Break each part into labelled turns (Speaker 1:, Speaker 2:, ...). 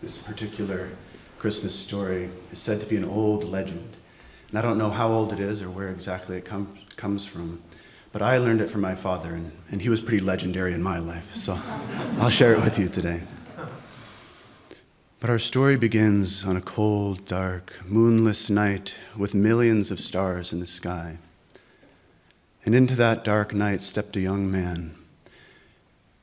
Speaker 1: This particular Christmas story is said to be an old legend. And I don't know how old it is or where exactly it comes from, but I learned it from my father, and he was pretty legendary in my life, so I'll share it with you today. But our story begins on a cold, dark, moonless night with millions of stars in the sky. And into that dark night stepped a young man.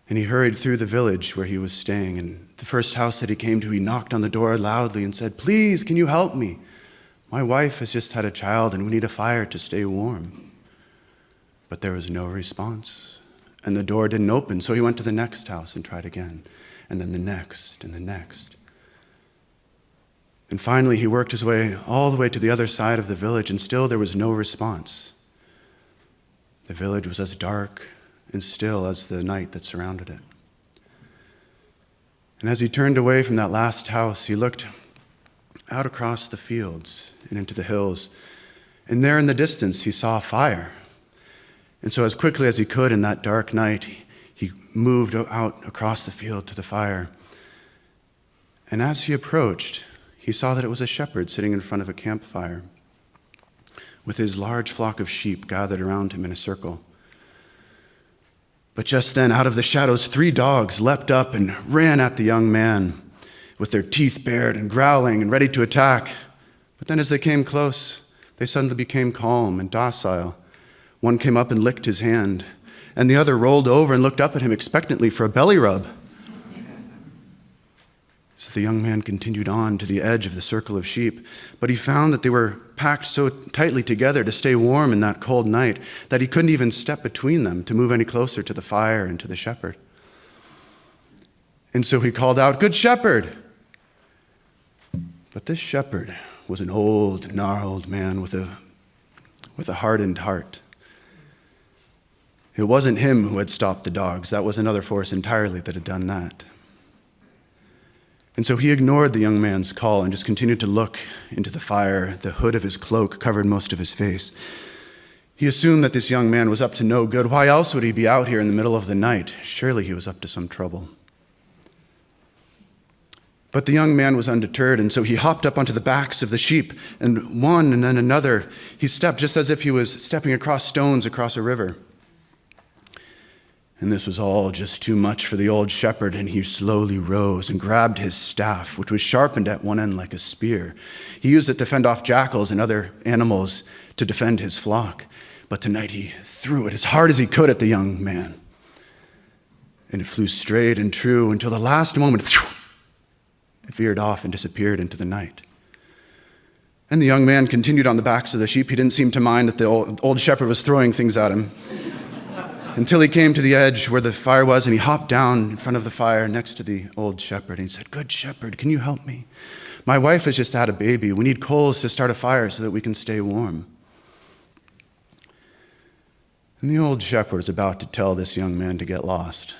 Speaker 1: And he hurried through the village where he was staying. And the first house that he came to, he knocked on the door loudly and said, "Please, can you help me? My wife has just had a child and we need a fire to stay warm." But there was no response. And the door didn't open, so he went to the next house and tried again. And then the next and the next. And finally, he worked his way all the way to the other side of the village, and still there was no response. The village was as dark and still as the night that surrounded it. And as he turned away from that last house, he looked out across the fields and into the hills. And there in the distance, he saw a fire. And so as quickly as he could in that dark night, he moved out across the field to the fire. And as he approached, he saw that it was a shepherd sitting in front of a campfire with his large flock of sheep gathered around him in a circle. But just then, out of the shadows, 3 dogs leapt up and ran at the young man with their teeth bared and growling and ready to attack. But then as they came close, they suddenly became calm and docile. One came up and licked his hand, and the other rolled over and looked up at him expectantly for a belly rub. So the young man continued on to the edge of the circle of sheep, but he found that they were packed so tightly together to stay warm in that cold night that he couldn't even step between them to move any closer to the fire and to the shepherd. And so he called out, "Good shepherd!" But this shepherd was an old, gnarled man with a hardened heart. It wasn't him who had stopped the dogs. That was another force entirely that had done that. And so he ignored the young man's call and just continued to look into the fire. The hood of his cloak covered most of his face. He assumed that this young man was up to no good. Why else would he be out here in the middle of the night? Surely he was up to some trouble. But the young man was undeterred, and so he hopped up onto the backs of the sheep, and one and then another, he stepped just as if he was stepping across stones across a river. And this was all just too much for the old shepherd, and he slowly rose and grabbed his staff, which was sharpened at one end like a spear. He used it to fend off jackals and other animals to defend his flock. But tonight he threw it as hard as he could at the young man. And it flew straight and true until the last moment, it veered off and disappeared into the night. And the young man continued on the backs of the sheep. He didn't seem to mind that the old shepherd was throwing things at him. Until he came to the edge where the fire was, and he hopped down in front of the fire next to the old shepherd. And he said, "Good shepherd, can you help me? My wife has just had a baby. We need coals to start a fire so that we can stay warm." And the old shepherd was about to tell this young man to get lost.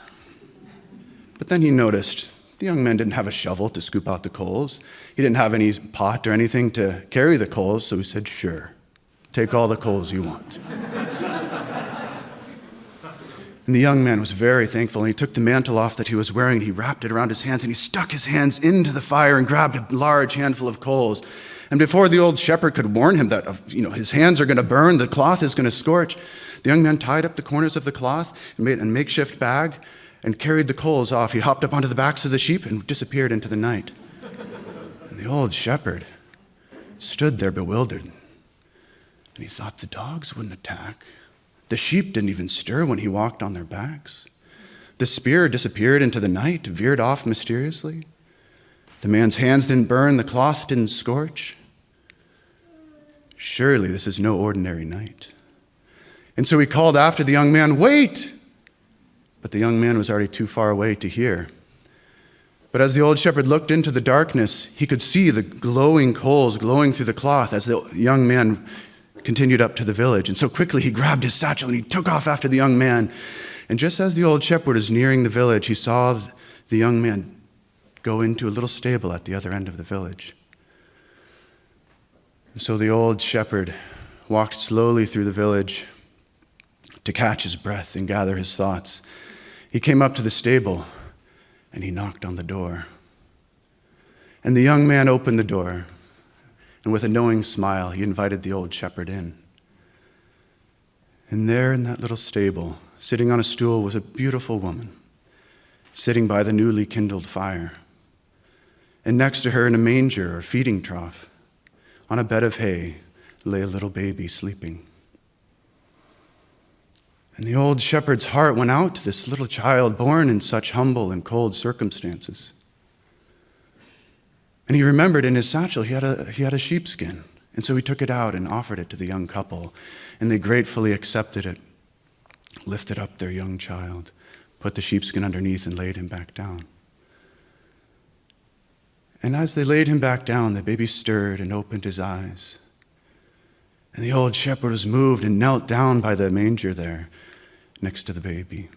Speaker 1: But then he noticed the young man didn't have a shovel to scoop out the coals. He didn't have any pot or anything to carry the coals, so he said, "Sure, take all the coals you want." And the young man was very thankful, and he took the mantle off that he was wearing, and he wrapped it around his hands, and he stuck his hands into the fire and grabbed a large handful of coals. And before the old shepherd could warn him that his hands are going to burn, the cloth is going to scorch, the young man tied up the corners of the cloth and made a makeshift bag and carried the coals off. He hopped up onto the backs of the sheep and disappeared into the night. And the old shepherd stood there bewildered, and he thought the dogs wouldn't attack. The sheep didn't even stir when he walked on their backs. The spear disappeared into the night, veered off mysteriously. The man's hands didn't burn, the cloth didn't scorch. Surely this is no ordinary night. And so he called after the young man, "Wait!" But the young man was already too far away to hear. But as the old shepherd looked into the darkness, he could see the glowing coals glowing through the cloth as the young man continued up to the village. And so quickly he grabbed his satchel and he took off after the young man. And just as the old shepherd was nearing the village, he saw the young man go into a little stable at the other end of the village. And so the old shepherd walked slowly through the village to catch his breath and gather his thoughts. He came up to the stable and he knocked on the door. And the young man opened the door, and with a knowing smile, he invited the old shepherd in. And there in that little stable, sitting on a stool, was a beautiful woman, sitting by the newly kindled fire. And next to her in a manger or feeding trough, on a bed of hay, lay a little baby sleeping. And the old shepherd's heart went out to this little child born in such humble and cold circumstances. And he remembered in his satchel he had a sheepskin. And so he took it out and offered it to the young couple. And they gratefully accepted it, lifted up their young child, put the sheepskin underneath and laid him back down. And as they laid him back down, the baby stirred and opened his eyes. And the old shepherd was moved and knelt down by the manger there next to the baby.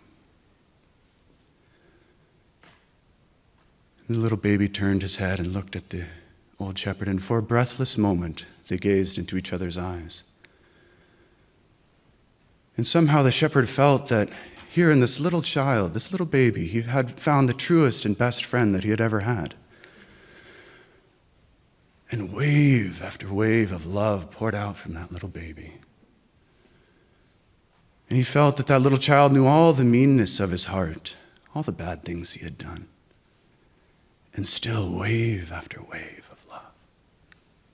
Speaker 1: And the little baby turned his head and looked at the old shepherd, and for a breathless moment, they gazed into each other's eyes. And somehow the shepherd felt that here in this little child, this little baby, he had found the truest and best friend that he had ever had. And wave after wave of love poured out from that little baby. And he felt that that little child knew all the meanness of his heart, all the bad things he had done. And still wave after wave of love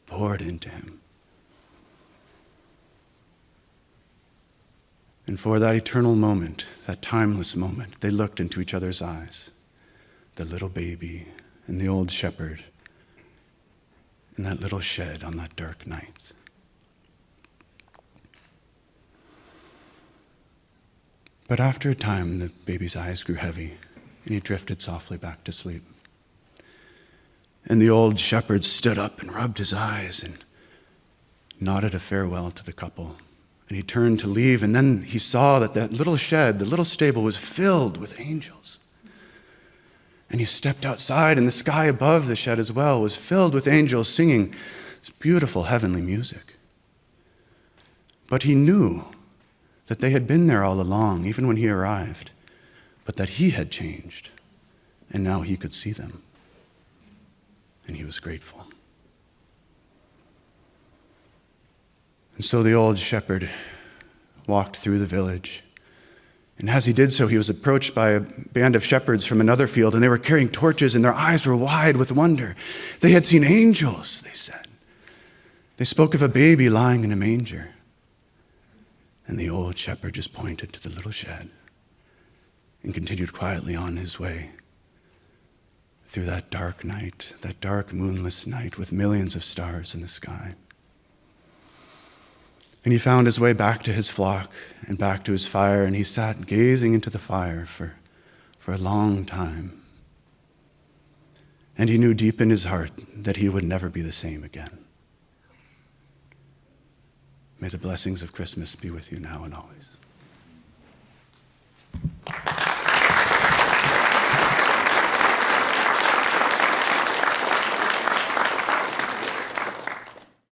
Speaker 1: poured into him. And for that eternal moment, that timeless moment, they looked into each other's eyes, the little baby and the old shepherd in that little shed on that dark night. But after a time, the baby's eyes grew heavy, and he drifted softly back to sleep. And the old shepherd stood up and rubbed his eyes and nodded a farewell to the couple. And he turned to leave, and then he saw that that little shed, the little stable, was filled with angels. And he stepped outside, and the sky above the shed as well was filled with angels singing this beautiful heavenly music. But he knew that they had been there all along, even when he arrived, but that he had changed, and now he could see them. And he was grateful. And so the old shepherd walked through the village. And as he did so, he was approached by a band of shepherds from another field, and they were carrying torches, and their eyes were wide with wonder. They had seen angels, they said. They spoke of a baby lying in a manger. And the old shepherd just pointed to the little shed and continued quietly on his way through that dark night, that dark moonless night with millions of stars in the sky. And he found his way back to his flock and back to his fire, and he sat gazing into the fire for a long time. And he knew deep in his heart that he would never be the same again. May the blessings of Christmas be with you now and always.